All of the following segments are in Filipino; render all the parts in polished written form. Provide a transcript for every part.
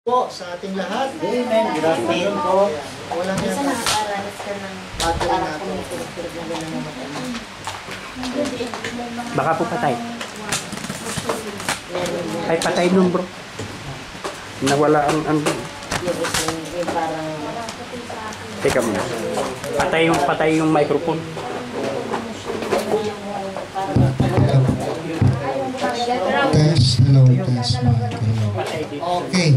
po sa ating lahat. Amen. Good afternoon po. Walang Isa yan. nakakaranas ka ng Battery parang natin. kumikilig na naman. Baka po patay. Meron din. Ay, patay nun bro. Nawala ang... Yung isang yung parang Teka muna. Patay yung microphone. Test. Hello. Test. Okay.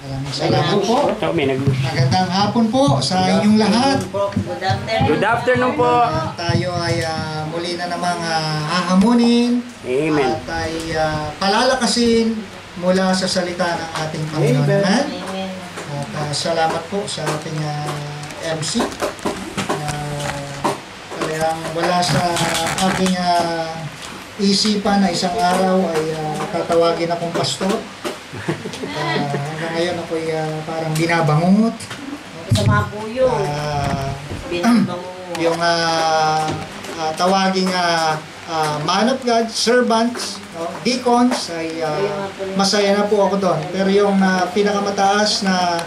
Maraming salamat po. Oh, may Magandang hapon po sa inyong lahat. good afternoon. Good afternoon po. Tayo ay muli na namang hahamunin Amen. at ay palalakasin mula sa salita ng ating Panginoon. Amen. Amen. At salamat po sa ating MC. Talagang wala sa aking isipan na isang araw ay tatawagin akong pastor. Hanggang ngayon ako ay parang binabangungot. Sa mga puyo. Binabango. Yung tawaging man of God, servants, deacons, ay masaya na po ako doon. Pero yung pinakamataas na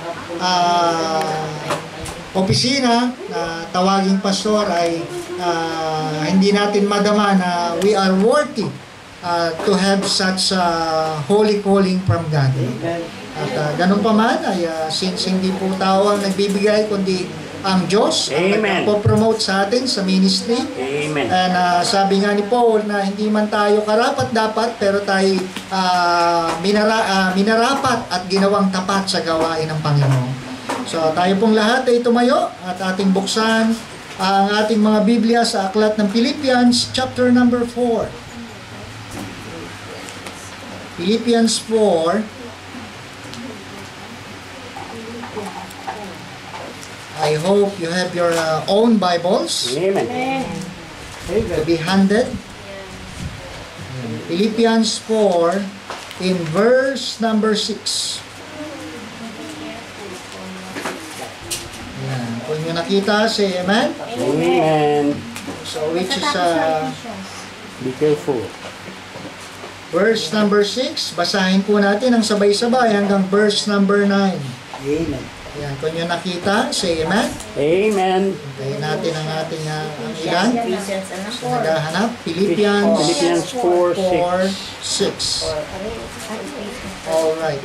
opisina na tawaging pastor ay hindi natin madama na we are worthy to have such holy calling from God. At ganun pa man ay since hindi po tao ang nagbibigay kundi ang Diyos ang nagpo-promote sa atin sa ministry. Amen. And sabi nga ni Paul na hindi man tayo karapat-dapat pero tayo minarapat at ginawang tapat sa gawain ng Panginoon. So tayo pong lahat ay tumayo at ating buksan ang ating mga Biblia sa aklat ng Philippians chapter number 4. Philippians 4. I hope you have your own Bibles Amen. to be handed. Philippians 4 in verse number 6. Yan. Kung nyo nakita, say amen. Amen. So which is Be careful. verse number 6. Basahin po natin ang sabay-sabay hanggang verse number 9. Amen. Yan. Kung nyo nakita, say amen. Amen. Hintayin natin ang ating ilan. Ephesians ano? So naghahanap. Philippians Philippians 4:6. 4:6. Alright.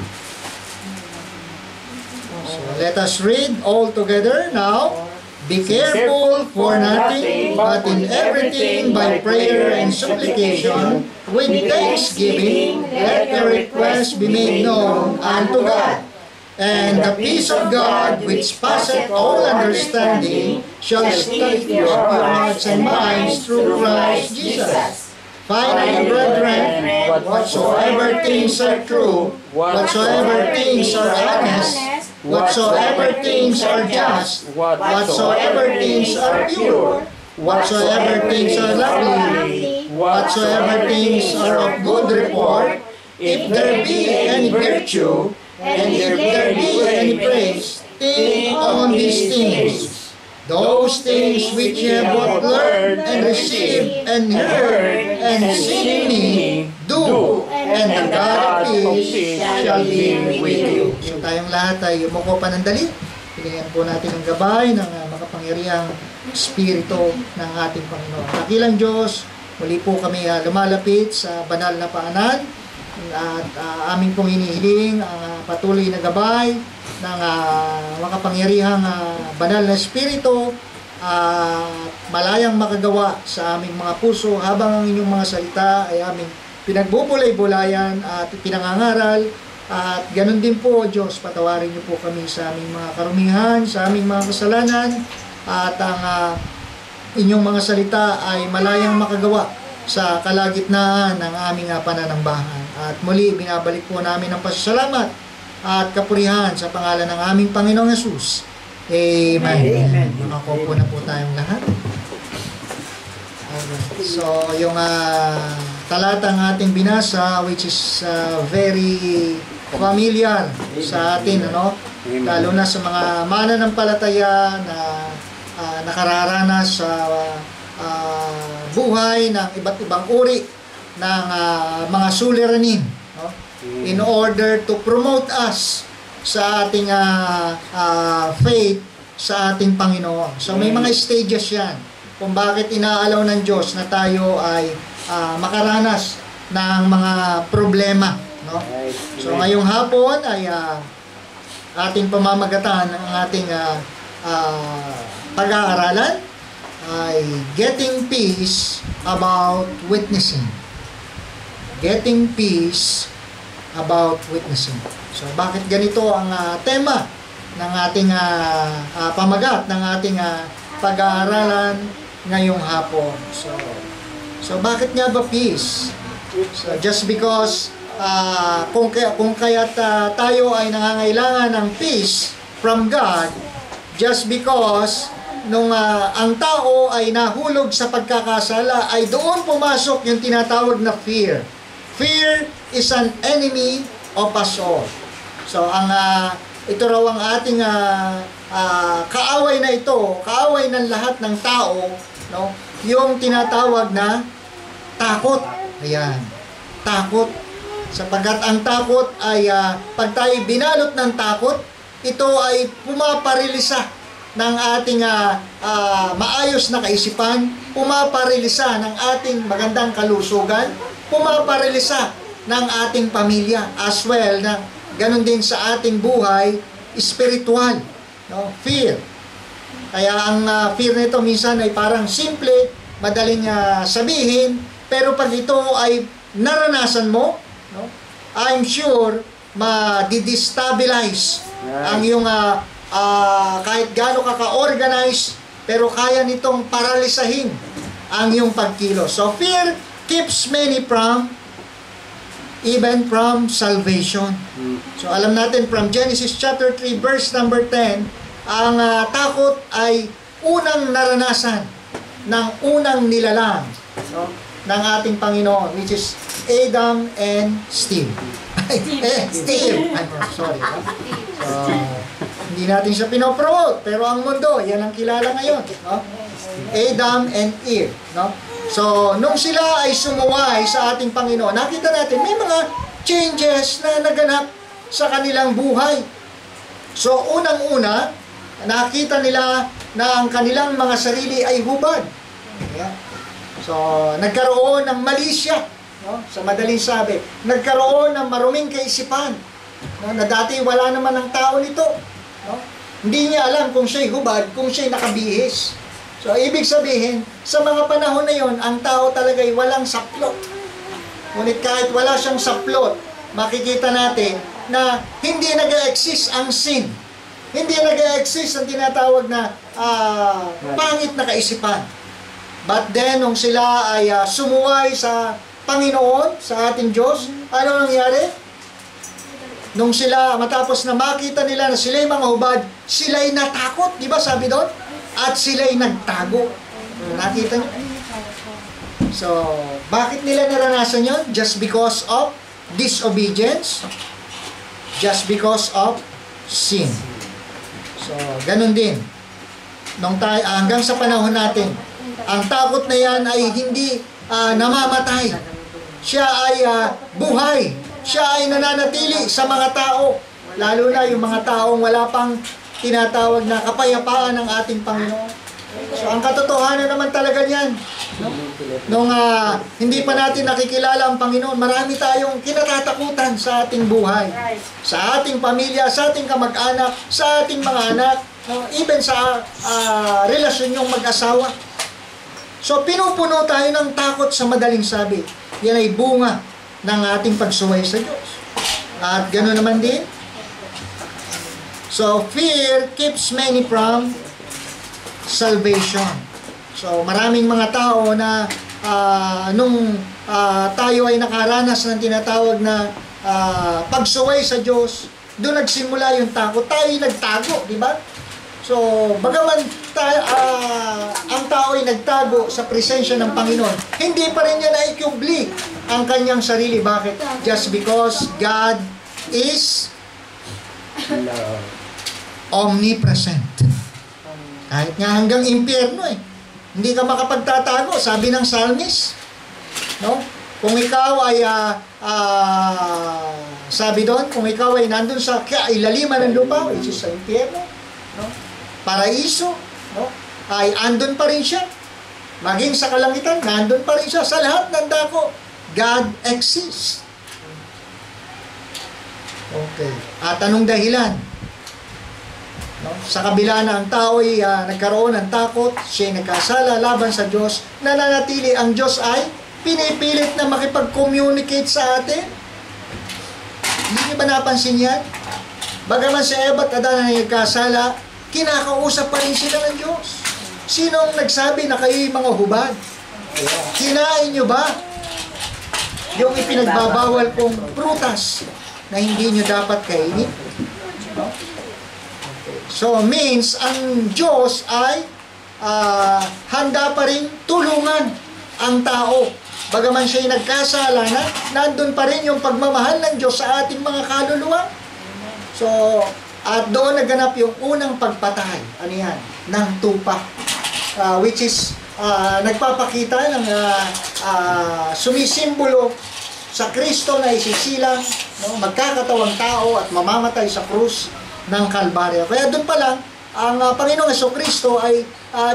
So let us read all together now. Be careful for nothing, but in everything by prayer and supplication, with thanksgiving, let your requests be made known unto God. And the peace of God, which passeth all understanding, shall keep your hearts and minds through Christ Jesus. Finally, brethren, whatsoever things are true, whatsoever things are honest, whatsoever things are just, whatsoever things are pure, whatsoever things are lovely, whatsoever things are of good report, if there be any virtue, and if there be any praise, think on these things. Those things which ye have both learned and received and heard and seen in me, do, and the God of peace shall be with you. So tayong lahat ay umuko panandali. Pilihan po natin ang gabay ng makapangyarihang Espiritu ng ating Panginoon. Dakilang Diyos, muli po kami lumalapit sa banal na paanan at aming pong hinihiling ang patuloy na gabay ng makapangyarihang banal na Espiritu at malayang makagawa sa aming mga puso habang ang inyong mga salita ay aming pinagbubulay-bulayan at pinangangaral. At ganun din po, Diyos, patawarin niyo po kami sa aming mga karumihan, sa aming mga kasalanan, at ang inyong mga salita ay malayang makagawa sa kalagitnaan ng aming pananambahan. At muli, binabalik po namin ang pasasalamat at kapurihan sa pangalan ng aming Panginoong Hesus. Amen. Amen. Makakopo na po tayong lahat. So, yung talatang ating binasa, which is very familiar sa atin, ano? Lalo na sa mga mananampalataya na nakararanas sa buhay ng iba't ibang uri ng mga suliranin, no? In order to promote us sa ating faith sa ating Panginoon. So may mga stages yan kung bakit inaalaw ng Diyos na tayo ay makaranas ng mga problema, no? So ngayong hapon ay ating pamamagatan ang ating pag-aaralan ay Getting Peace About Witnessing. Getting Peace About Witnessing. So bakit ganito ang tema ng ating pamagat ng ating pag-aaralan ngayong hapon? So bakit nga ba peace? So just because kung kaya't tayo ay nangangailangan ng peace from God, just because nung ang tao ay nahulog sa pagkakasala, ay doon pumasok yung tinatawag na fear. Fear is an enemy of us all. So ito raw ang ating kaaway na ito, kaaway ng lahat ng tao, no? Yung tinatawag na takot. Ayan, takot. Sapagkat ang takot ay pag tayo binalot ng takot, ito ay pumaparilisa ng ating maayos na kaisipan, pumaparilisa ng ating magandang kalusugan, pumaparilisa ng ating pamilya, as well na ganun din sa ating buhay spiritual, no? Fear. Kaya ang fear nito minsan ay parang simple, madaling sabihin, pero pag ito ay naranasan mo, no? I'm sure ma-destabilize ang iyong kahit gaano ka ka-organize, pero kaya nitong paralisahin ang iyong pagkilos. So fear keeps many even from salvation. So alam natin from Genesis chapter 3 verse number 10, ang takot ay unang naranasan ng unang nilalang, no, ng ating Panginoon, which is Adam and Steve. Steve. I'm sorry. So, hindi natin siya pinopromote, pero ang mundo, yan ang kilala ngayon, no? Adam and Eve, no? So, nung sila ay sumuway sa ating Panginoon, nakita natin may mga changes na naganap sa kanilang buhay. So, unang-una, nakita nila na ang kanilang mga sarili ay hubad. Yeah. So, nagkaroon ng malisya, no? Sa madaling sabi, nagkaroon ng maruming kaisipan, no? Na dati wala naman ang tao nito, no? Hindi niya alam kung siya'y hubad, kung siya'y nakabihis. So, ibig sabihin, sa mga panahon na yon, ang tao talaga'y walang saplot. Ngunit kahit wala siyang saplot, makikita natin na hindi nag-exist ang sin. Hindi nag-exist ang tinatawag na pangit na kaisipan. But then, nung sila ay sumuway sa Panginoon, sa ating Diyos, ano nangyari? Nung sila, matapos na makita nila na sila'y mga hubad, sila'y natakot, di ba sabi doon? At sila'y nagtago. Nakita niyo? So, bakit nila naranasan yun? Just because of disobedience? Just because of sin. So, ganun din. Hanggang sa panahon natin, ang takot na yan ay hindi namamatay. Siya ay buhay. Siya ay nananatili sa mga tao. Lalo na yung mga taong wala pang tinatawag na kapayapaan ng ating Panginoon. So, ang katotohanan naman talaga niyan, no? Nung hindi pa natin nakikilala ang Panginoon, marami tayong kinatatakutan sa ating buhay, sa ating pamilya, sa ating kamag-anak, sa ating mga anak, no? Even sa relasyon yung mag-asawa. So, pinupuno tayo ng takot sa madaling sabi. Yan ay bunga ng ating pagsuway sa Diyos. At gano'n naman din. So, fear keeps many from salvation. So, maraming mga tao na nung tayo ay nakaranas ng tinatawag na pagsuway sa Diyos, doon nagsimula yung takot. Tayo ay nagtago, di ba? So, bagaman ang tao ay nagtago sa presensya ng Panginoon, hindi pa rin niya naikubli ang kanyang sarili. Bakit? Just because God is omnipresent. Kahit nga hanggang impyerno hindi ka makapagtatago. Sabi ng psalmist, no? Kung ikaw ay Sabi doon, kung ikaw ay nandun sa kailaliman ng lupa, which is sa impyerno, no? Paraiso, no? Ay andun pa rin siya. Maging sa kalangitan, nandun pa rin siya. Sa lahat ng dako, God exists. Okay. At anong dahilan? No? Sa kabila na ang tao ay nagkaroon ng takot, siya ay nagkasala laban sa Diyos, nananatili ang Diyos ay pinipilit na makipag-communicate sa atin. Hindi niyo ba napansin yan? Bagaman si Eva at Adan ay nagkasala, kinakausap pa rin sila ng Diyos. Sinong nagsabi na kayo'y mga hubad? Kinain niyo ba yung ipinagbabawal kong prutas na hindi niyo dapat kainin? So, means, ang Diyos ay handa pa rin tulungan ang tao. Bagaman siya'y nagkasala na, nandun pa rin yung pagmamahal ng Diyos sa ating mga kaluluwa. So, at doon naganap yung unang pagpatay, ano yan, ng tupa. Which is, nagpapakita ng sumisimbolo sa Kristo na isisilang, no, magkakatawang tao at mamamatay sa krus ng Kalbaryo. Kaya doon pa lang, ang Panginoong Jesucristo ay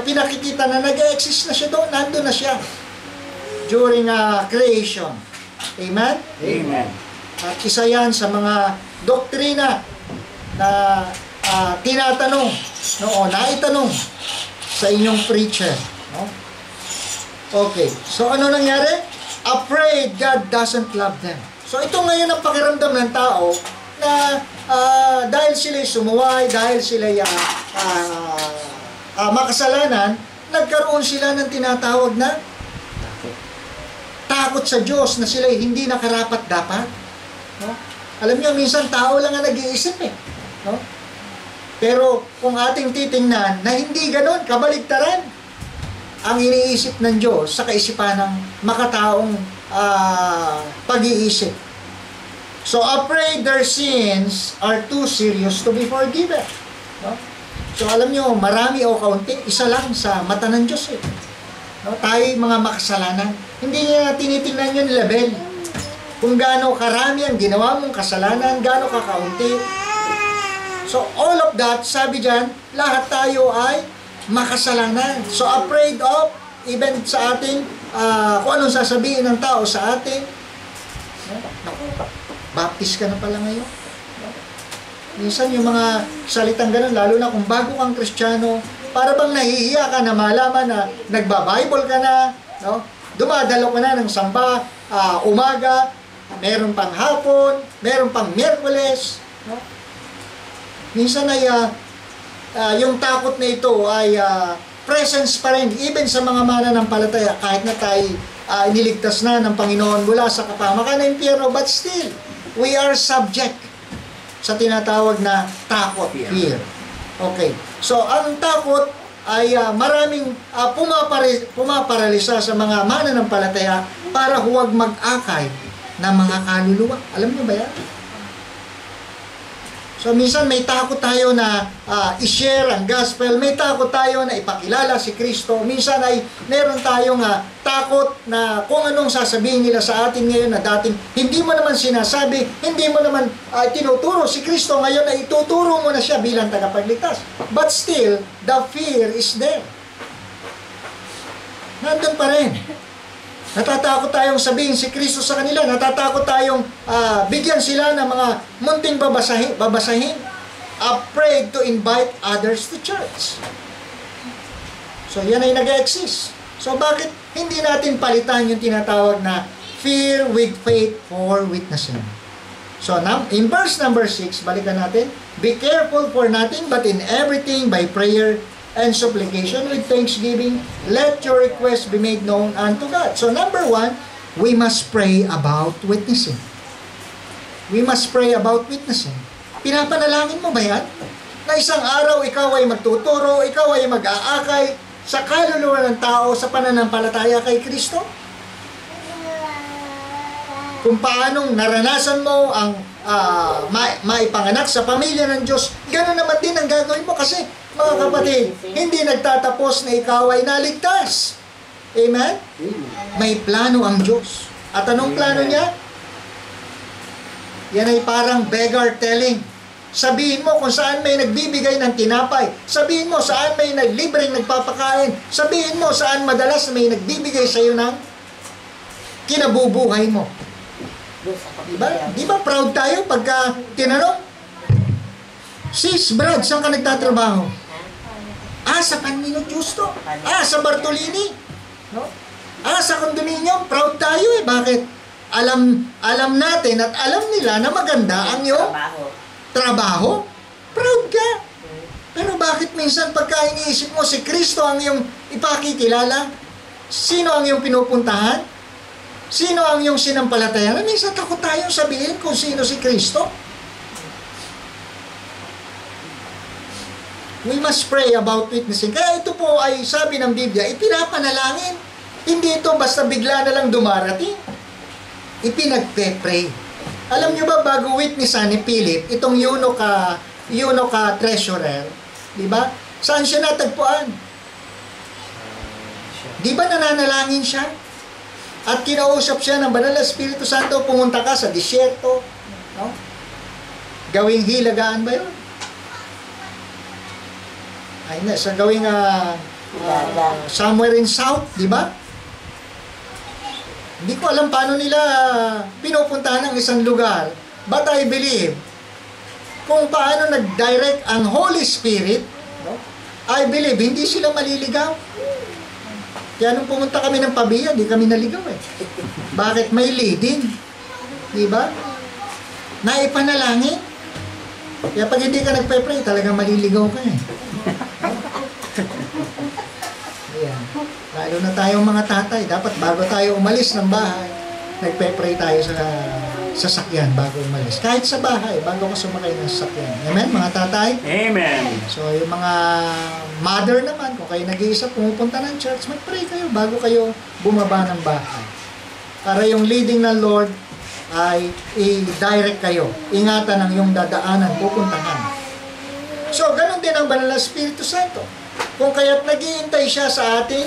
pinakikita na nag-exist na siya doon, nandun na siya during creation. Amen? Amen. At isa yan sa mga doktrina na tinatanong, no, o naitanong sa inyong preacher. No? Okay. So, ano nangyari? Afraid God doesn't love them. So, ito ngayon ang pakiramdam ng tao na dahil sila'y sumuway, dahil sila'y makasalanan, nagkaroon sila ng tinatawag na takot sa Diyos na sila'y hindi nakarapat-dapat. No? Alam niyo, minsan tao lang ang nag-iisip eh. No? Pero kung ating titingnan na hindi ganon, kabaligtaran ang iniisip ng Diyos sa kaisipan ng makataong pag-iisip. So, afraid their sins are too serious to be forgiven. No? So, alam niyo, marami o kaunti, isa lang sa mata ng Diyos eh. No? Tayo mga makasalanan. Hindi niya tinitingnan yung level. Kung gaano karami ang ginawa mong kasalanan, gaano kakaunti. So, all of that, sabi dyan, lahat tayo ay makasalanan. So, afraid of, even sa ating, kung anong sasabihin ng tao sa atin. Baptist ka na pala ngayon. Minsan yung mga salitang ganun, lalo na kung bago kang Kristiyano, para bang nahihiya ka na malaman na nagba-Bible ka na, no? Dumadalo ka na ng samba, umaga, meron pang hapon, meron pang Miyerkules. No? Minsan ay yung takot na ito ay presence pa rin, even sa mga mananampalataya, kahit na tayo iniligtas na ng Panginoon mula sa kapahamakan ng impyerno, but still, we are subject sa tinatawag na takot, fear. Okay. So, ang takot ay maraming pumaparalisa sa mga mananampalataya para huwag mag-akay ng mga kaluluwa. Alam niyo ba yan? So, minsan may takot tayo na i-share ang gospel. May takot tayo na ipakilala si Kristo. Minsan ay meron tayong takot na kung anong sasabihin nila sa atin ngayon na dating hindi mo naman sinasabi, hindi mo naman tinuturo si Kristo. Ngayon ay ituturo mo na siya bilang tagapagligtas. But still, the fear is there. Nandun pa rin. Natatakot tayong sabihin si Kristo sa kanila. Natatakot tayong bigyan sila ng mga munting babasahin. Afraid to invite others to church. So, yan ay nag-exist. So, bakit hindi natin palitan yung tinatawag na fear with faith for witnessing? So, in verse number 6, balikan natin. Be careful for nothing, but in everything by prayer and supplication with thanksgiving, let your request be made known unto God. So, number 1, we must pray about witnessing. We must pray about witnessing. Pinapanalangin mo ba yan? Na isang araw ikaw ay magtuturo, ikaw ay mag-aakay sa kaluluwa ng tao sa pananampalataya kay Kristo? Kung paanong naranasan mo ang maipanganak sa pamilya ng Diyos, gano'n naman din ang gagawin mo kasi, mga kapatid, hindi nagtatapos na ikaw ay naligtas. Amen? May plano ang Diyos. At anong plano niya? Yan ay parang beggar telling. Sabihin mo kung saan may nagbibigay ng tinapay. Sabihin mo saan may libreng nagpapakain. Sabihin mo saan madalas may nagbibigay sa iyo ng kinabubuhay mo. Diba proud tayo pagka tinanong, Sis, Brad, saan ka nagtatrabaho? Sa Panmino Justo. Sa Bartolini. No? Sa condominium. Proud tayo eh. Bakit? Alam natin at alam nila na maganda ang iyong trabaho. Proud ka. Pero bakit minsan pagka iniisip mo si Kristo ang iyong ipakikilala? Sino ang iyong pinupuntahan? Sino ang iyong sinampalatayan? Minsan takot tayong sabihin kung sino si Kristo. We must pray about witnessing. Kaya ito po ay sabi ng Biblia, ipinapanalangin. Hindi ito basta bigla na lang dumarating. Ipinagpe-pray. Alam nyo ba, bago witnessan ni Philip, itong eunuch treasurer, di ba? Saan siya natagpuan? Di ba nananalangin siya? At kinausap siya ng Banal na Espiritu Santo, pumunta ka sa disyerto, no? Gawing hilagaan ba yun? Ay, sa gawing somewhere in south, di ba? Hindi ko alam paano nila pinupuntahan ng isang lugar. But I believe, kung paano nag-direct ang Holy Spirit, no? I believe, hindi sila maliligaw. Kaya nung pumunta kami ng Pabia, hindi kami naligaw eh. Bakit? May leading. Di ba? Naipanalangin. Kaya pag hindi ka nagpe-pray, talagang maliligaw ka eh. Ayan. Lalo na tayong mga tatay, dapat bago tayo umalis ng bahay, nagpe-pray tayo sa sasakyan bago umalis. Kahit sa bahay, bago ka sumakay ng sasakyan. Amen, mga tatay? Amen. So, yung mga mother naman, kung kayo nag-iisa pumupunta ng church, mag-pray kayo bago kayo bumaba ng bahay. Para yung leading ng Lord ay i-direct kayo. Ingatan ang yung dadaanan, pupuntahan. So, ganun din ang Banal na Espiritu Santo. Kung kaya't nag-iintay siya sa ating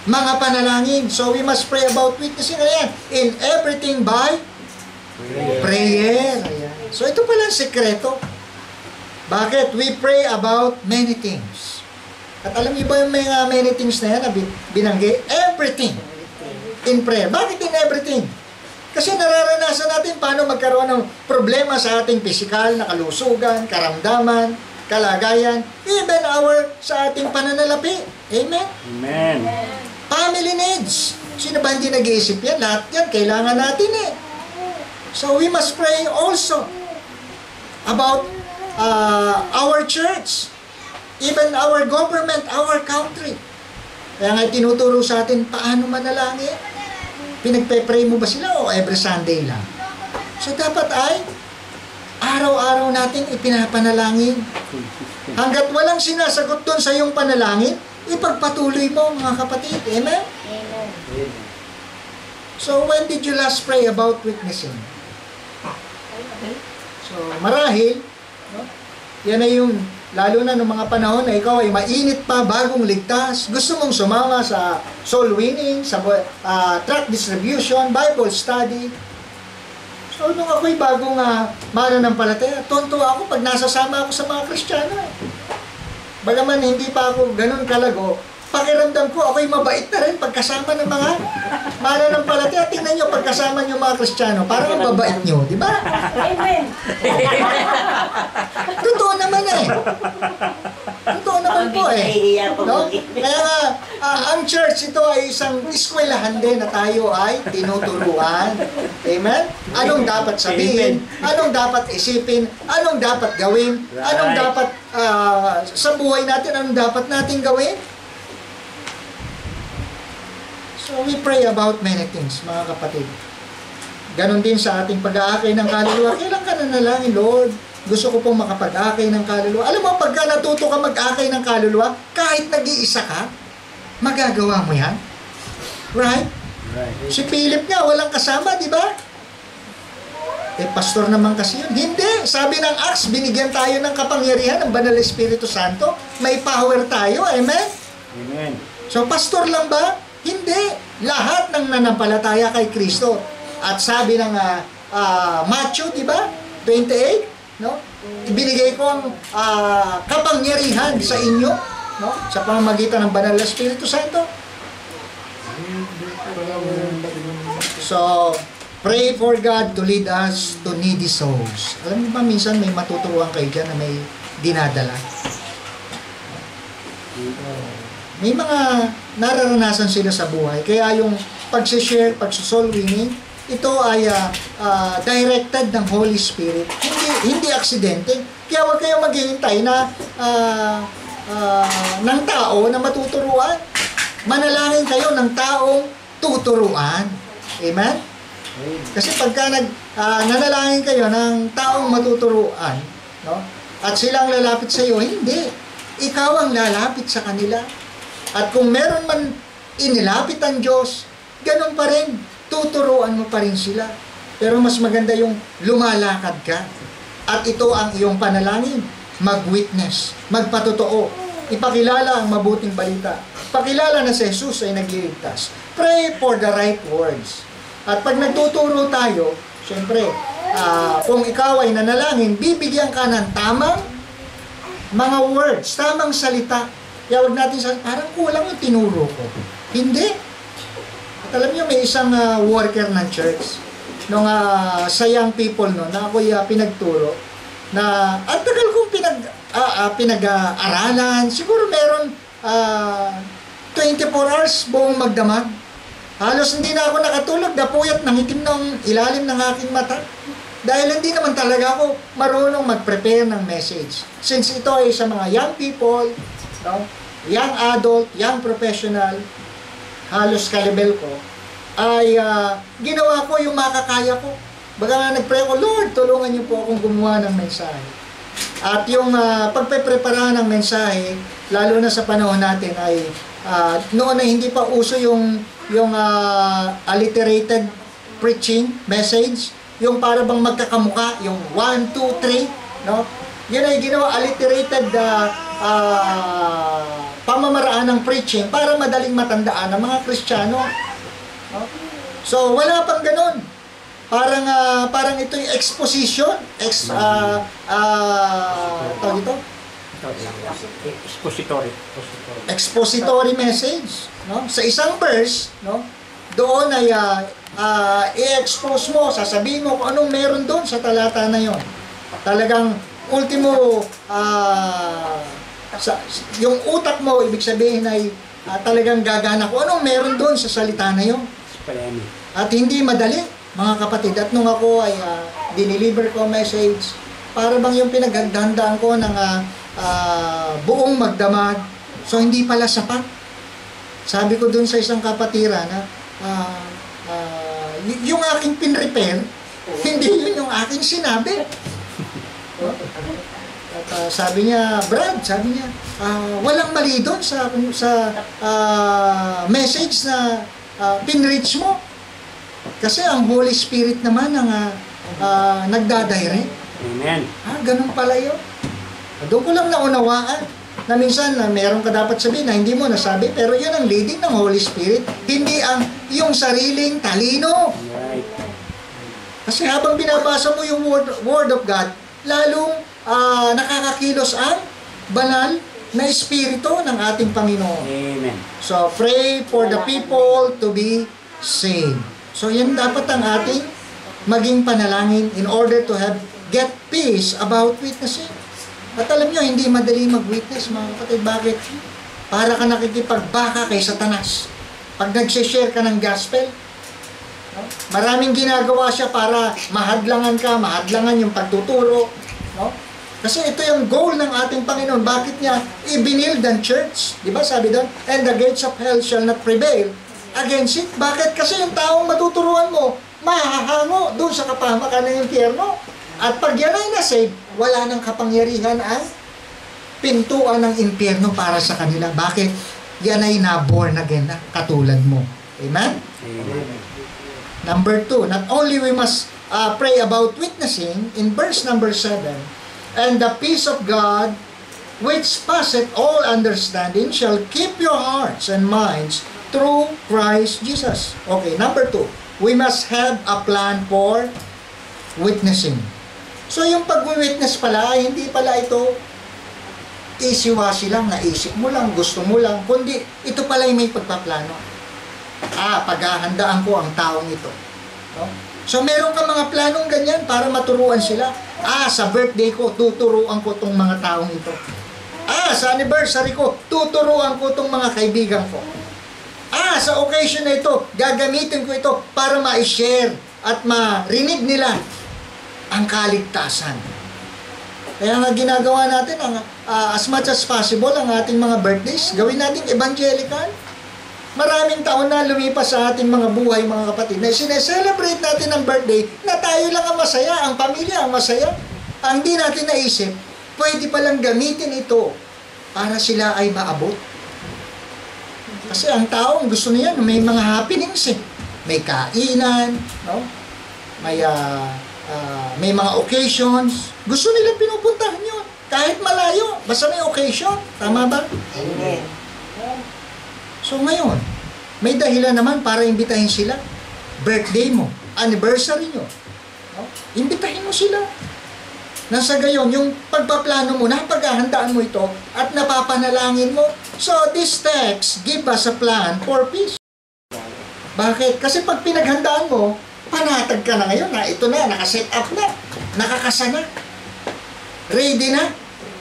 mga panalangin. So, we must pray about witnessing. Ayan. In everything by prayer. Ayan. So, ito pala ang sekreto. Bakit? We pray about many things. At alam niyo ba yung mga many things na yan na binanggit? Everything. In prayer. Bakit in everything? Kasi nararanasan natin paano magkaroon ng problema sa ating pisikal na kalusugan, karamdaman, kalagayan, even sa ating pananalapi. Amen? Amen. Family needs. Sino ba hindi nag-iisip yan? Lahat yan, kailangan natin eh. So we must pray also about our church, even our government, our country. Kaya nga tinuturo sa atin, paano manalangin? Pinagpe-pray mo ba sila o every Sunday lang? So dapat ay araw-araw nating ipinapanalangin. Hanggat walang sinasagot doon sa iyong panalangin, ipagpatuloy mo, mga kapatid. Amen? Amen. So, when did you last pray about witnessing? So, marahil, no? Yan ay yung, lalo na ng mga panahon na ikaw ay mainit pa, bagong ligtas, gusto mong sumama sa soul winning, sa tract distribution, Bible study. So, nung ako'y bagong mananampalataya, tonto ako pag nasasama ako sa mga Kristiyano. Bagaman hindi pa ako ganun kalago, pakiramdam ko ako'y mabait na rin pagkasama ng mga mananampalataya. Tingnan nyo, pagkasama nyo mga Kristiyano, parang ang babait nyo, di ba? Amen. Totoo naman eh. Totoo naman po eh. No? Kaya nga, ang church ito ay isang eskwelahan din na tayo ay tinuturuan. Amen? Anong dapat sabihin? Anong dapat isipin? Anong dapat gawin? Anong dapat sa buhay natin? Anong dapat natin gawin? So we pray about many things, mga kapatid. Ganon din sa ating pag-aakay ng kaluluwa. Kailan ka nanalangin, Lord? Gusto ko pong makapag-akay ng kaluluwa. Alam mo, pagka natuto ka mag-akay ng kaluluwa, kahit nag-iisa ka, magagawa mo yan. Right? Si Philip nga, walang kasama, di ba? Pastor naman kasi yun. Hindi. Sabi ng Acts, binigyan tayo ng kapangyarihan ng Banal na Espiritu Santo. May power tayo. Amen? Amen. So, pastor lang ba? Hindi. Lahat ng nanampalataya kay Kristo. At sabi ng Matthew, di ba? 28, no? Ibinigay ko ang kapangyarihan sa inyo, no? Sa pamamagitan ng Banal na Espiritu Santo. So, pray for God to lead us to needy souls. Alam niyo ba, minsan may matuturuan kayo dyan na may dinadala. May mga nararanasan sila sa buhay. Kaya yung pag-share, pag-soul winning, ito ay directed ng Holy Spirit. Hindi aksidente. Kaya huwag kayong maghihintay na ng tao na matuturuan. Manalangin kayo ng taong tuturuan. Amen? Kasi pagka nanalangin kayo ng taong matuturuan, no? At silang lalapit sa iyo, hindi. Ikaw ang lalapit sa kanila. At kung meron man inilapit ang Diyos, ganun pa rin. Tuturuan mo pa rin sila. Pero mas maganda yung lumalakad ka. At ito ang iyong panalangin. Mag-witness. Magpatotoo. Ipakilala ang mabuting balita. Pakilala na si Jesus ay nagliligtas. Pray for the right words. At pag nagtuturo tayo, siyempre, kung ikaw ay nanalangin, bibigyan ka ng tamang mga words, tamang salita. Kaya huwag natin sabihin, parang kulang yung tinuro ko. Hindi. At alam niyo, may isang worker ng church, nung sa young people, no, na ako'y pinagturo, na ang tagal kong pinag-aralan, siguro meron 24 hours buong magdamag. Halos hindi na ako nakatulog, napuyat ng itim ng ilalim ng aking mata. Dahil hindi naman talaga ako marunong mag-prepare ng message. Since ito ay sa mga young people, no, young adult, young professional, halos kalibel ko, ay ginawa ko yung makakaya ko. Baga nga nag-pray ko, Lord, tulungan niyo po akong gumawa ng mensahe. At yung pagpe-prepara ng mensahe, lalo na sa panahon natin ay noon ay hindi pa uso yung alliterated preaching message, yung para bang magkakamuka, yung 1, 2, 3, no? Yan ay ginawa alliterated pamamaraan ng preaching para madaling matandaan ng mga Kristiyano. No? So wala pang ganun. Parang ito yung exposition, tawag ito? Expository message, no? Sa isang verse, no? Doon ay i-expose mo, sasabihin mo kung anong meron doon sa talata na yon. Talagang ultimo yung utak mo, ibig sabihin ay talagang gagana kung anong meron doon sa salita na yon. At hindi madali, mga kapatid. At nung ako ay dineliver ko message, para bang yung pinaghandaan ko ng buong magdamag, so hindi pala sapat. Sabi ko dun sa isang kapatira na yung aking pinrepair, hindi yun yung aking sinabi. At sabi niya, Brad, sabi niya, walang mali doon sa message na pinreach mo. Kasi ang Holy Spirit naman ang nagdadirect. Amen. Ganun pala yun. Doon ko lang naunawaan na minsan meron ka dapat sabihin na hindi mo nasabi, pero yun ang leading ng Holy Spirit, hindi ang iyong sariling talino. Right. Kasi habang binabasa mo yung Word of God, lalong nakakakilos ang banal na Espiritu ng ating Panginoon. Amen. So, pray for the people to be saved. So, yan dapat ang ating maging panalangin in order to get peace about witnessing. At alam nyo, hindi madali mag-witness, mga kapatid. Bakit? Para ka nakikipagbaka kay Satanas. Pag nag-share ka ng gospel, no? Maraming ginagawa siya para mahadlangan yung pagtuturo. No? Kasi ito yung goal ng ating Panginoon. Bakit niya i-build ang church? Diba sabi doon? And the gates of hell shall not prevail against it. Bakit? Kasi yung taong matuturuan mo, mahahango doon sa kapahamakan ng impyerno. At pag yan ay nasave, wala nang kapangyarihan ang pintuan ng impyerno para sa kanila. Bakit? Yan ay na-born again na katulad mo. Amen? Amen. Number 2, not only we must pray about witnessing, in verse number 7, and the peace of God, which passeth all understanding, shall keep your hearts and minds through Christ Jesus. Okay, number 2, we must have a plan for witnessing. So yung pag-witness pala, ay hindi pala ito isiwasi lang, naisip mo lang, gusto mo lang, kundi ito pala yung may pagpaplano. Paghahandaan ko ang taong ito. No? So meron ka mga planong ganyan para maturuan sila. Sa birthday ko, tuturuan ko tong mga taong ito. Sa anniversary ko, tuturuan ko tong mga kaibigan ko. Sa occasion na ito, gagamitin ko ito para ma-share at marinig nila ang kaligtasan. Kaya nga ginagawa natin, as much as possible, ang ating mga birthdays, gawin natin evangelical. Maraming taon na lumipas sa ating mga buhay, mga kapatid, na sineselebrate natin ang birthday na tayo lang ang masaya, ang pamilya ang masaya. Ang di natin naisip, pwede palang gamitin ito para sila ay maabot. Kasi ang tao, gusto niya, may mga happenings May kainan, no? May mga occasions. Gusto nilang pinupuntahan yun. Kahit malayo, basta may occasion. Tama ba? Amen. So ngayon, may dahilan naman para imbitahin sila. Birthday mo, anniversary nyo. No? Imbitahin mo sila. Nasa gayon, yung pagpaplano mo, napaghahandaan mo ito, at napapanalangin mo. So this text give us a plan for peace. Bakit? Kasi pag pinaghandaan mo, panatag ka na ngayon, ito na, nakaset up na, nakakasa na, ready na.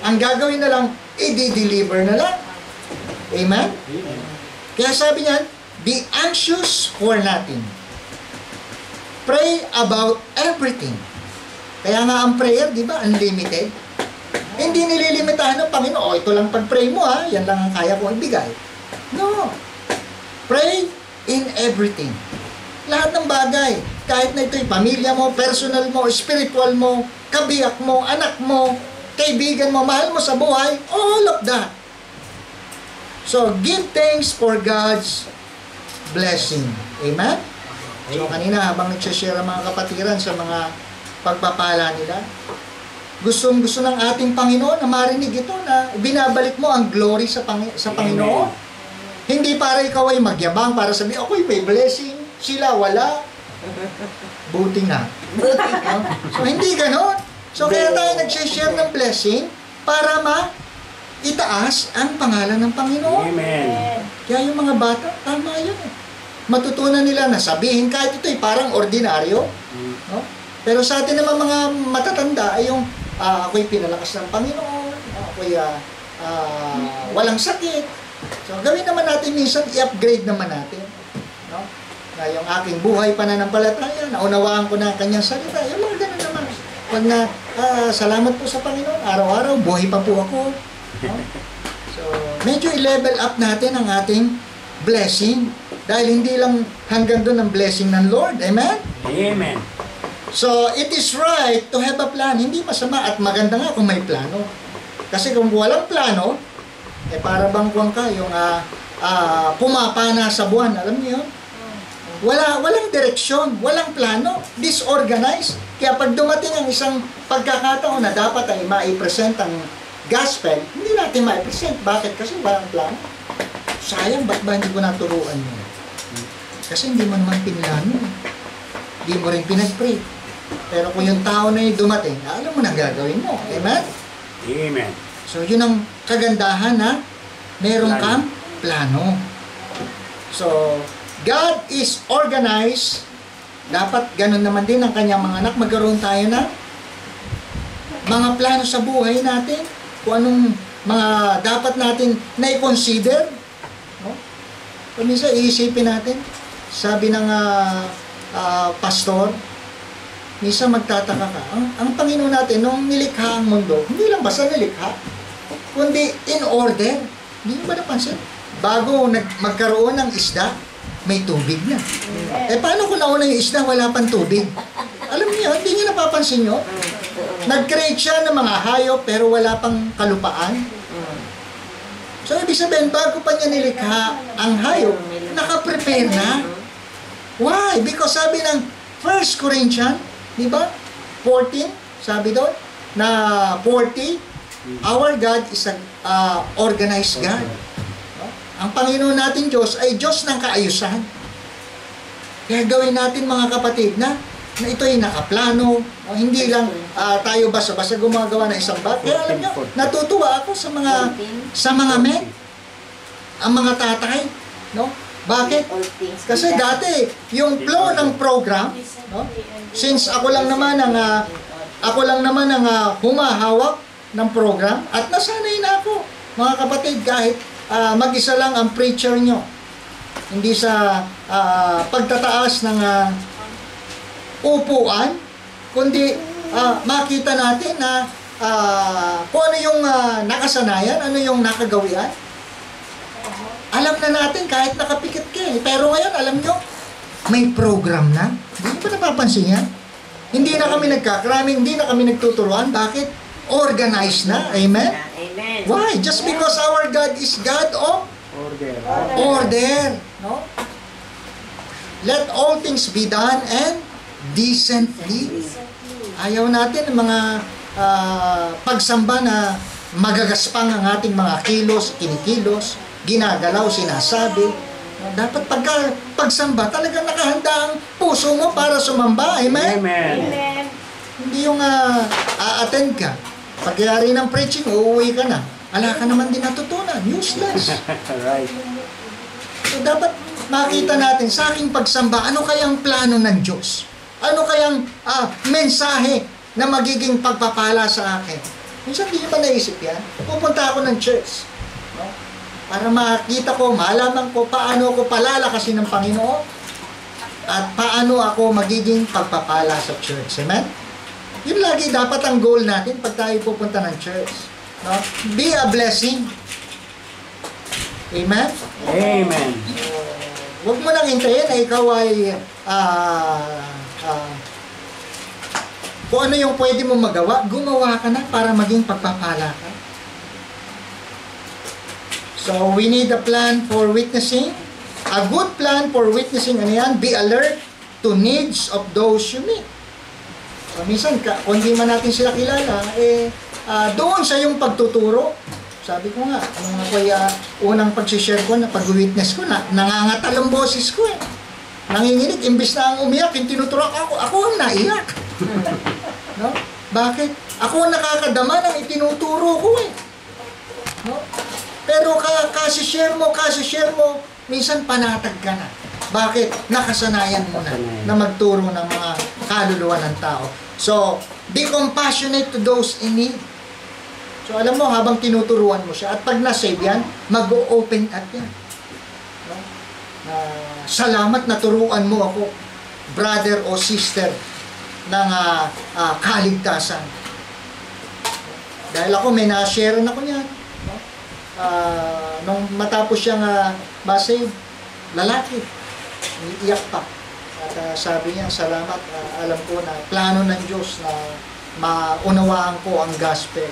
Ang gagawin na lang, i-deliver na lang. Amen? Kaya sabi niyan, be anxious for nothing. Pray about everything. Kaya nga ang prayer, di ba, unlimited. Hindi nililimitahan ng Panginoon, ito lang pag-pray mo yan lang ang kaya ko ibigay. No. Pray in everything. Lahat ng bagay, kahit na ito'y pamilya mo, personal mo, spiritual mo, kabiyak mo, anak mo, kaibigan mo, mahal mo sa buhay, all of that. So, give thanks for God's blessing. Amen? So, kanina habang nagsashare ang mga kapatiran sa mga pagpapala nila, gustong-gusto ng ating Panginoon na marinig ito na binabalik mo ang glory sa Panginoon. Hindi para ikaw ay magyabang, para sabihin, ako'y may blessing, sila wala. Buti nga. So, hindi ganon. So, kaya tayo nagsishare ng blessing para itaas ang pangalan ng Panginoon. Amen. Kaya yung mga bata, tama yun Matutunan nila na sabihin, kahit ito'y parang ordinaryo. No? Pero sa atin naman mga matatanda ay yung, ako'y pinalakas ng Panginoon, ako'y walang sakit. So, gawin naman natin minsan, i-upgrade naman natin. No? Na yung aking buhay pananampalataya, naunawaan ko na ang kanyang salita. Yung mga ganun naman. Pag salamat po sa Panginoon, araw-araw, buhay pa po ako. No? So, medyo i-level up natin ang ating blessing. Dahil hindi lang hanggang doon ang blessing ng Lord. Amen? Amen. So, it is right to have a plan. Hindi masama at maganda nga kung may plano. Kasi kung walang plano, para bang kuwang ka, yung pumapana sa buwan. Alam niyo yun? Walang direksyon, walang plano, disorganized. Kaya pag dumating ang isang pagkakataon na dapat ay maipresent ang gospel, hindi natin maipresent. Bakit? Kasi walang plano. Sayang, ba't ba hindi ko naturuan mo? Kasi hindi mo naman pinlano. Hindi mo rin pinag-pray. Pero kung yung tao na yung dumating, alam mo na gagawin mo. Amen? Amen. So, yun ang kagandahan na meron kang plano. So, God is organized. Dapat ganun naman din ang kanyang mga anak. Magkaroon tayo ng mga plano sa buhay natin. Kung anong mga dapat natin na-consider. No? Kung minsan, iisipin natin. Sabi ng pastor, minsan magtataka ka. Ang Panginoon natin, nung nilikha ang mundo, hindi lang basta nilikha, kundi in order. Hindi mo ba napansin? Bago magkaroon ng isda, may tubig na. Paano kung nauna yung isda, wala pang tubig? Alam niyo, hindi niyo napapansin nyo? Nag-create siya ng mga hayop, pero wala pang kalupaan. So, ibig sabihin, bago pa niya nilikha ang hayop, nakaprepare na. Why? Because sabi ng 1 Corinthians, di ba? 14, sabi doon, na 40, our God is an organized God. Ang Panginoon natin Diyos ay Diyos ng kaayusan. Kaya gawin natin mga kapatid na na ito'y nakaplano. O, hindi lang tayo basta-basta gumagawa ng isang bagay. Kaya alam nyo, natutuwa ako sa mga men, ang mga tatay. No? Bakit? Kasi dati, yung flow ng program, no? Since ako lang naman ang humahawak ng program, at nasanay na ako, mga kapatid, kahit mag-isa lang ang preacher nyo. Hindi sa pagtataas ng upuan, kundi makita natin na kung ano yung nakasanayan, ano yung nakagawian. Alam na natin kahit nakapikit ka eh. Pero ngayon, alam nyo, may program na. Hindi ba napapansin yan? Hindi na kami nagkakraming, hindi na kami nagtuturuan. Bakit? Organized na. Amen? Amen. Why? Just because our God is God of order. No? Let all things be done and decently. Ayaw natin ng mga pagsamba na magagaspang ang ating mga kilos, kinikilos, ginagalaw, sinasabi. Dapat pagsamba, talagang nakahanda ang puso mo para sumamba. Amen? Amen. Hindi yung a-attend ka. Pagyari ng preaching, uuwi ka na. Ala ka naman din natutunan. Useless. Right. So, dapat makita natin sa aking pagsamba, ano kayang plano ng Diyos? Ano kayang mensahe na magiging pagpapala sa akin? Minsan hindi nyo ba naisip yan? Pupunta ako ng church. No? Para makita ko, malaman ko paano ako palalakasin ng Panginoon at paano ako magiging pagpapala sa church. Amen? Yun lagi dapat ang goal natin pag tayo pupunta ng church. No? Be a blessing. Amen? Amen. Huwag mo nang hintayin na ikaw ay kung ano yung pwede mo magawa, gumawa ka na para maging pagpapala ka. So, we need a plan for witnessing. A good plan for witnessing, ano yan? Be alert to needs of those you meet. So, minsan, kung hindi man natin sila kilala, doon sa yung pagtuturo. Sabi ko nga, nung ako'y unang pag-share ko, na pag-witness ko, nangangatal ang boses ko eh. Nanginginig, imbis na ang umiyak, yung tinuturak ako ang naiyak. No? Bakit? Ako ang nakakadama ng itinuturo ko eh. No? Pero kasi-share mo, minsan panatag ka na. Bakit? Nakasanayan mo na magturo ng mga kaluluwa ng tao. So, be compassionate to those in need. So, alam mo, habang tinuturuan mo siya, at pag na-save yan, mag-open up yan. No? Salamat na turuan mo ako, brother o sister, ng kaligtasan. Dahil ako, may na-share ako niyan. No? Nung matapos siyang ma-save, lalaki, iiyak pa. At sabi niya, salamat, alam ko na plano ng Diyos na maunawaan ko ang gospel.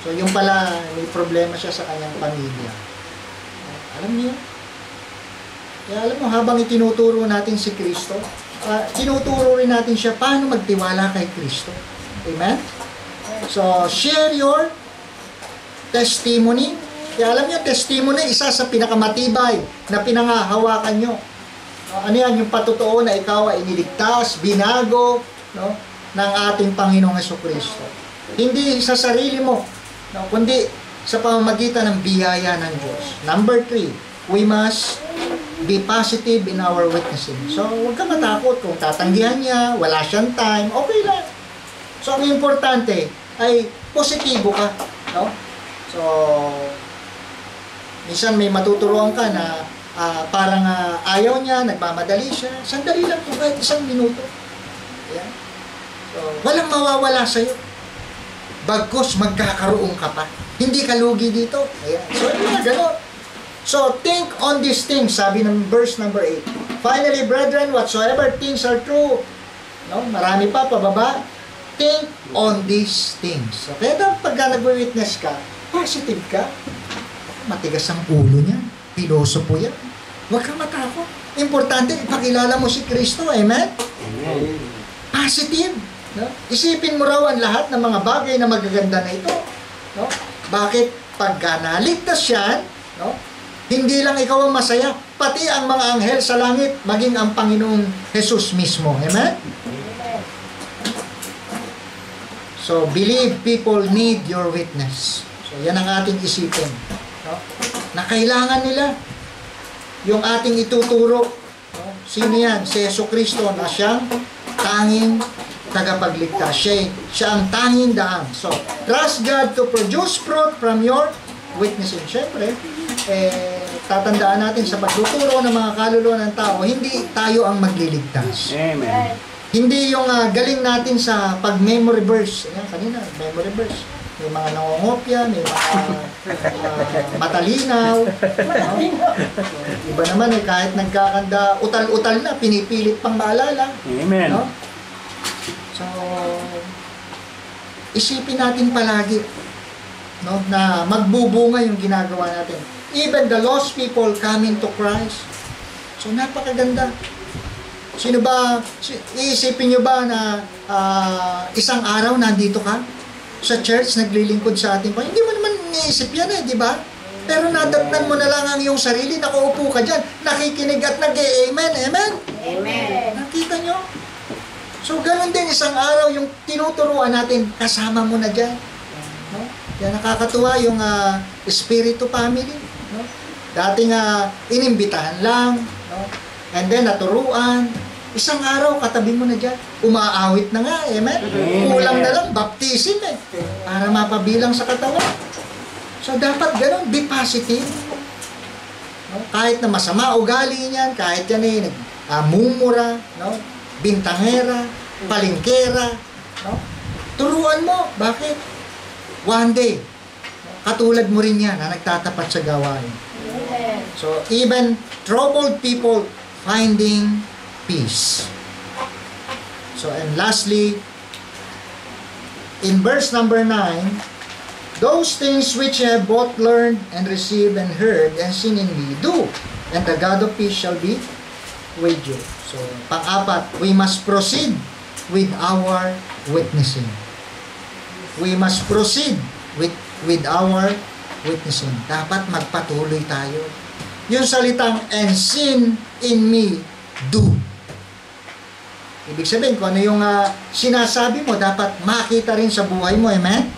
So, yung pala, may problema siya sa kanyang pamilya. Alam niyo? Kaya alam mo, habang itinuturo natin si Kristo, tinuturo rin natin siya paano magtiwala kay Kristo. Amen? So, share your testimony. Kaya alam niyo, testimony, isa sa pinakamatibay na pinangahawakan nyo. Ano yan? Yung patotoo na ikaw ay iniligtas, binago, no, ng ating Panginoong Jesucristo. Hindi sa sarili mo, no, kundi sa pamamagitan ng biyaya ng Diyos. Number 3, we must be positive in our witnessing. So, huwag ka matakot kung tatanggihan niya, wala siyang time, okay lang. So, ang importante ay positibo ka. No? So, minsan may matuturuan ka na parang ayaw niya, nagmamadali siya. Sandali lang po, kahit 1 minuto. Ayan. So, walang mawawala sa'yo. Bagkus, magkakaroon ka pa. Hindi ka lugi dito. Ayan. So, gano'n. So, think on these things, sabi ng verse number 8. Finally, brethren, whatsoever things are true. No? Marami pa, pababa. Think on these things. So, kaya pagka nag-witness ka, positive ka. Matigas ang ulo niya. Pilosopo yan. Huwag kang matakot. Importante, ipakilala mo si Kristo. Amen? Amen. Positive. No? Isipin mo raw ang lahat ng mga bagay na magaganda na ito. No? Bakit? Pagka naligtas yan, no? Hindi lang ikaw ang masaya, pati ang mga anghel sa langit, maging ang Panginoong Jesus mismo. Amen? So, believe people need your witness. So, yan ang ating isipin. No? Na kailangan nila yung ating ituturo. No? Sino yan? Si Jesucristo na siyang tanging tagapagligtas. Siya ang tanging daan. So, trust God to produce fruit from your witnessing. Siyempre, tatandaan natin sa pagtuturo ng mga kaluluwa ng tao, hindi tayo ang magliligtas. Amen. Hindi yung galing natin sa pag-memory verse. Ayan, kanina, memory verse. May mga nangongopya, may mga matalinaw. No? Iba naman kahit nagkakanda, utal-utal na, pinipilit pang maalala. Amen. No? So, isipin natin palagi, no, na magbubunga yung ginagawa natin. Even the lost people coming to Christ. So, napakaganda. Sino ba, iisipin nyo ba na isang araw nandito ka sa church, naglilingkod sa ating Panginoon? Hindi mo naman iniisip yan di ba? Pero nadatnan mo na lang ang iyong sarili, nakaupo ka dyan, nakikinig at nag-amen. Amen? Amen. Nakita nyo? So, ganun din isang araw, yung tinuturuan natin, kasama mo na dyan. No? Kaya nakakatuwa yung Espiritu Family. No? Dating inimbitahan lang, no? And then naturuan. Isang araw, katabi mo na dyan. Umaawit na nga, amen? Kulang na lang, baptism para mapabilang sa katawan. So, dapat ganun, be positive. No? Kahit na masama ugali niyan, kahit yan mumura, no? Bintangera, palingkera, no? Turuan mo. Bakit? One day, katulad mo rin yan na nagtatapat sa gawain. So, even troubled people finding peace. So, and lastly, in verse number 9, those things which you have both learned and received and heard and seen in me, do, and the God of peace shall be with you. So, pang-apat, we must proceed with our witnessing. We must proceed with our witnessing. Dapat magpatuloy tayo. Yung salitang, and seen in me, do. Ibig sabihin, kung ano yung sinasabi mo, dapat makita rin sa buhay mo. Amen?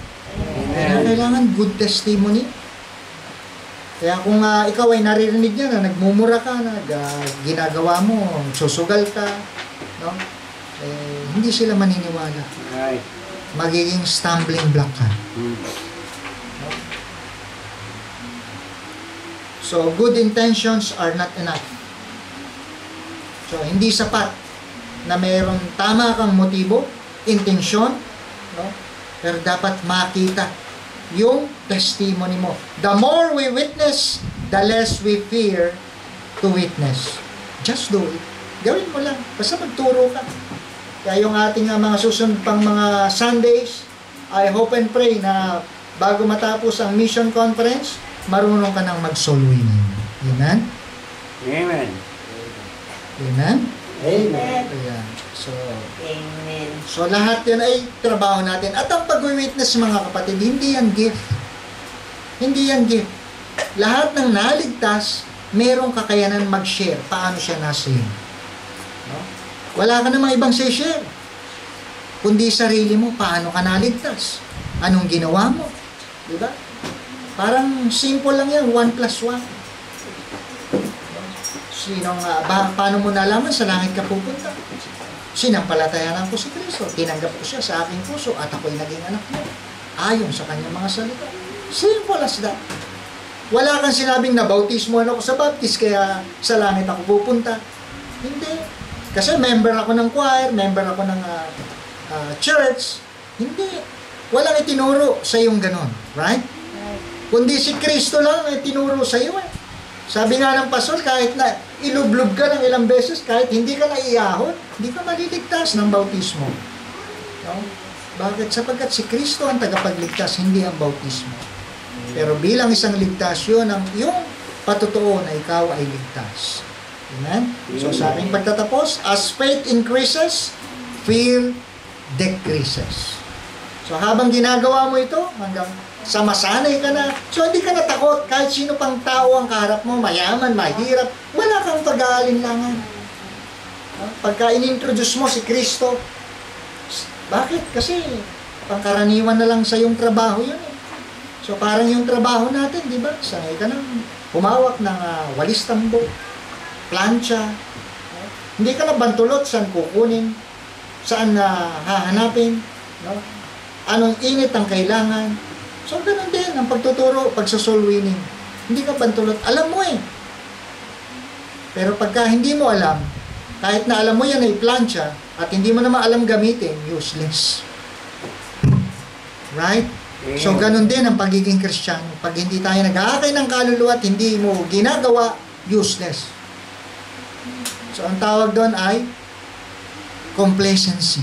Kaya kailangan good testimony. Kaya kung ikaw ay naririnig niya na nagmumura ka, ginagawa mo, susugal ka, no? Hindi sila maniniwala. Right. Magiging stumbling block ka. So, good intentions are not enough. So, hindi sapat na mayroong tama kang motibo, intensyon, no? Pero dapat makita yung testimony mo. The more we witness, the less we fear to witness. Just do it. Gawin mo lang. Basta magturo ka. Kaya yung ating mga susunod pang mga Sundays, I hope and pray na bago matapos ang mission conference, marunong ka nang mag-soul winning. Amen? Amen. Amen? Amen. Ayan. So, Amen. so lahat yan ay trabaho natin. At ang pag-witness, mga kapatid, hindi yan gift. Hindi yan gift. Lahat ng naligtas, merong kakayanan mag-share. Paano siya na-save? No? Wala ka namang ibang share. Kundi sarili mo, paano ka naligtas? Anong ginawa mo? Diba? Parang simple lang yan, 1 plus 1. Paano mo nalaman sa langit ka pupunta? Sinampalatayanan ko si Kristo, tinanggap ko siya sa aking puso at ako'y naging anak mo. Ayon sa kanyang mga salita. Simple as that. Wala kang sinabing na bautismo ako sa baptist kaya sa langit ako pupunta. Hindi. Kasi member ako ng choir, member ako ng church. Hindi. Walang itinuro sa iyong ganon. Right? Kundi si Kristo lang ay tinuro sa iyo Sabi nga ng pastor, kahit na ilublob ka ng ilang beses, kahit hindi ka naiyahon, hindi ka maliligtas ng bautismo. No? Bakit? Sapagkat si Kristo ang tagapagligtas, hindi ang bautismo. Pero bilang isang ligtas, yun ang yung patutuo na ikaw ay ligtas. Amen? So sa aking pagtatapos, as faith increases, fear decreases. So habang ginagawa mo ito, hanggang sa masanay ka na, so hindi ka natakot kahit sino pang tao ang kaharap mo, mayaman, mahirap, wala kang pag-aalinlangan. Pagka in-introduce mo si Kristo, bakit? Kasi Pangkaraniwan na lang sa yung trabaho yun eh. So parang yung trabaho natin, di ba? Sanay ka nang humawak ng walis tambo, plancha. Hindi ka na bantulot saan kukunin, saan hahanapin, no? Anong init ang kailangan. So ganun din ang pagtuturo, pagsa-soul winning. Hindi ka bantulot, alam mo eh. Pero pagka hindi mo alam, kahit na alam mo yan ay plancha, at hindi mo naman alam gamitin, useless. Right? So, ganun din ang pagiging Kristiyano. Pag hindi tayo nag-aakay ng kaluluwa at hindi mo ginagawa, useless. So, ang tawag doon ay complacency.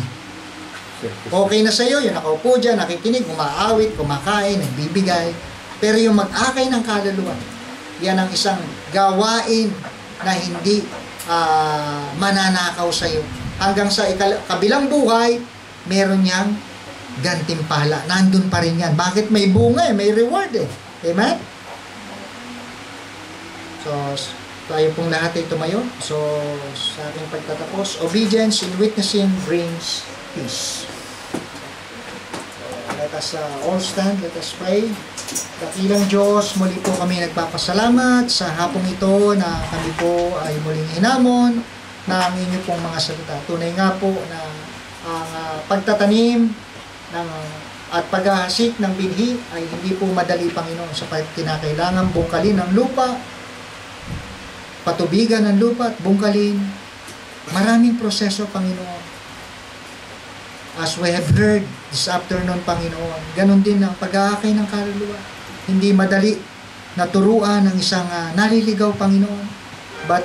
Okay na sa'yo, yung nakaupo dyan, nakikinig, umaawit, kumakain, nagbibigay. Pero yung mag-akay ng kaluluwa, yan ang isang gawain na hindi mananakaw sa'yo. Hanggang sa kabilang buhay, meron niyang gantimpala. Nandun pa rin yan. Bakit may bunga eh? May reward eh. Amen? So, tayo pong lahat ay tumayo. So, sa ating pagtatapos, obedience in witnessing brings peace. Let us all stand. Let us pray. Dakilang Diyos, muli po kami nagpapasalamat sa hapong ito na kami po ay muling hinamon na ang inyo pong mga salita. Tunay nga po na ang pagtatanim at paghahasik ng binhi ay hindi po madali, Panginoon, sapagkat kinakailangan bungkalin ang lupa, patubigan ang lupa at bungkalin. Maraming proseso, Panginoon. As we have heard this afternoon, Panginoon, ganun din ang pag-aakay ng kaluluwa. Hindi madali na turuan ng isang naliligaw, Panginoon. But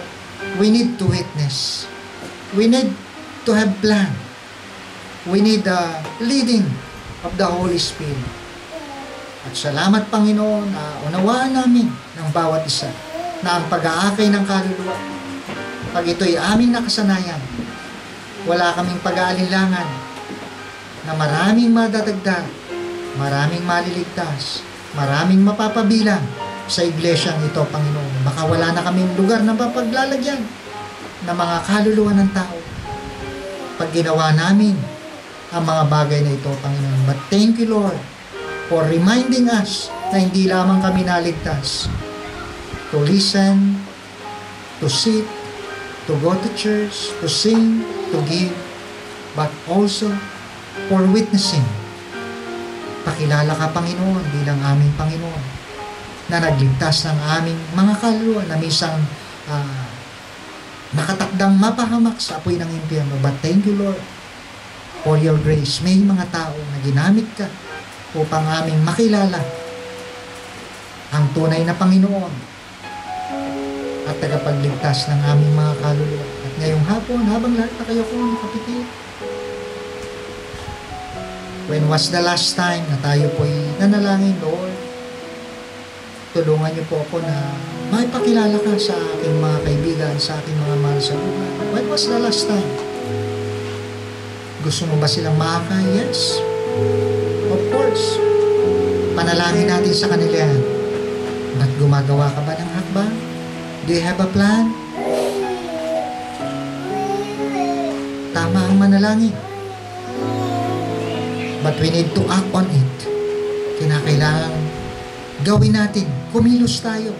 we need to witness. We need to have plan. We need the leading of the Holy Spirit. At salamat, Panginoon, na unawaan namin ng bawat isa na ang pag-aakay ng kaluluwa, pag ito'y aming nakasanayan, wala kaming pag-aalinlangan na maraming madadagdag, maraming maliligtas, maraming mapapabilang sa iglesyang ito, Panginoon. Baka wala na kaming lugar na mapaglalagyan ng mga kaluluwa ng tao pag ginawa namin ang mga bagay na ito, Panginoon. But thank you, Lord, for reminding us na hindi lamang kami naligtas to listen, to sit, to go to church, to sing, to give, but also for witnessing. Pakilala ka, Panginoon, bilang aming Panginoon na nagligtas ng aming mga kaluluwa na minsan nakatakdang mapahamak sa apoy ng impyerno. But thank you, Lord, for your grace. May mga tao na ginamit ka upang aming makilala ang tunay na Panginoon at tagapagligtas ng aming mga kaluluwa. At ngayong hapon, habang lahat na kayo ko nakapitil, when was the last time na tayo po'y nanalangin, Lord, tulungan niyo po ako na maipakilala ka sa aking mga kaibigan, sa aking mga mahal sa buhay. When was the last time? Gusto mo ba silang maakay? Yes. Of course. Panalangin natin sa kanila yan. Ba't gumagawa ka ba ng hakbang? Do you have a plan? Tama ang manalangin. But we need to act on it. Kinakailangan gawin natin. Kumilos tayo.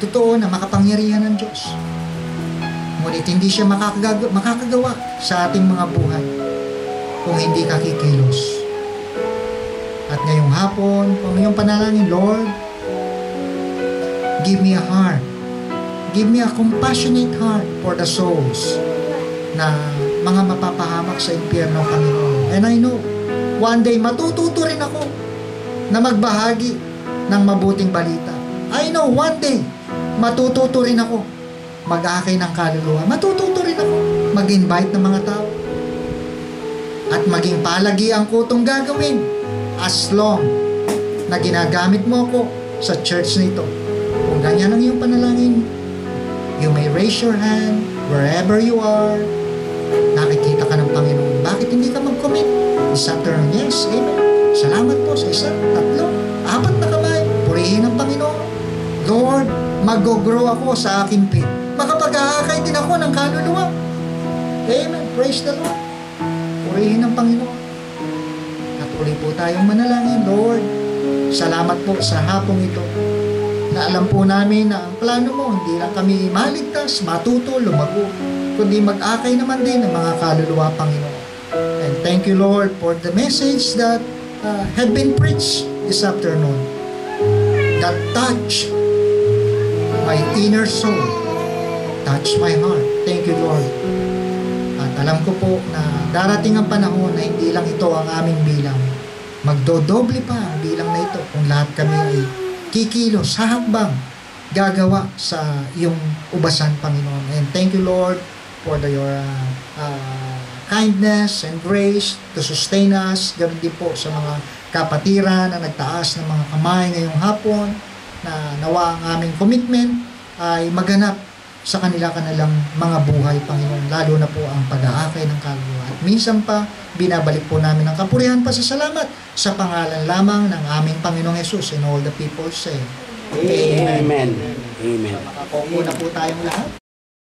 Totoo na makapangyarihan ng Diyos. Ngunit hindi siya makakagawa sa ating mga buhay kung hindi ka kikilos. At ngayong hapon, kung ngayong panalangin, Lord, give me a heart. Give me a compassionate heart for the souls na mga mapapahamak sa impyerno, Panginoon. And I know, one day matututo rin ako na magbahagi ng mabuting balita. I know, one day matututo rin ako mag-akay ng kaluluwa. Matututo rin ako mag-invite ng mga tao. At maging palagian ko itong gagawin as long na ginagamit mo ako sa church nito. Kung ganyan ang iyong panalangin, you may raise your hand wherever you are. Nakikita ka ng Panginoon. Bakit hindi ka mag-commit? This afternoon, yes, amen. Salamat po sa isa, tatlo, apat na kamay. Purihin ang Panginoon. Lord, mag-grow ako sa aking faith. Makapag-aakay din ako ng kaluluwa. Amen. Praise the Lord. Purihin ang Panginoon. At Patuloy po tayong manalangin, Lord. Salamat po sa hapong ito na alam po namin na ang plano mo, hindi lang kami maligtas, matuto, lumago, kundi mag-akay naman din ng mga kaluluwa, Panginoon. And thank you, Lord, for the message that have been preached this afternoon that touch my inner soul, touch my heart. Thank you, Lord. At alam ko po na darating ang panahon na hindi lang ito ang aming bilang. Magdodoble pa ang bilang na ito kung lahat kami ay kikilos, hahakbang, gagawa sa iyong ubasan, Panginoon. And thank you, Lord, for your kindness and grace to sustain us. Ganun din po sa mga kapatiran na nagtaas ng mga kamay ngayong hapon, na nawa ang aming commitment ay maganap sa kanilang mga buhay, Panginoon, lalo na po ang pag-aakay ng kaluluwa. At minsan pa, binabalik po namin ang kapurihan pa sa salamat sa pangalan lamang ng aming Panginoong Jesus, and all the people say, Amen. Amen. Makakaupo na po tayong lahat.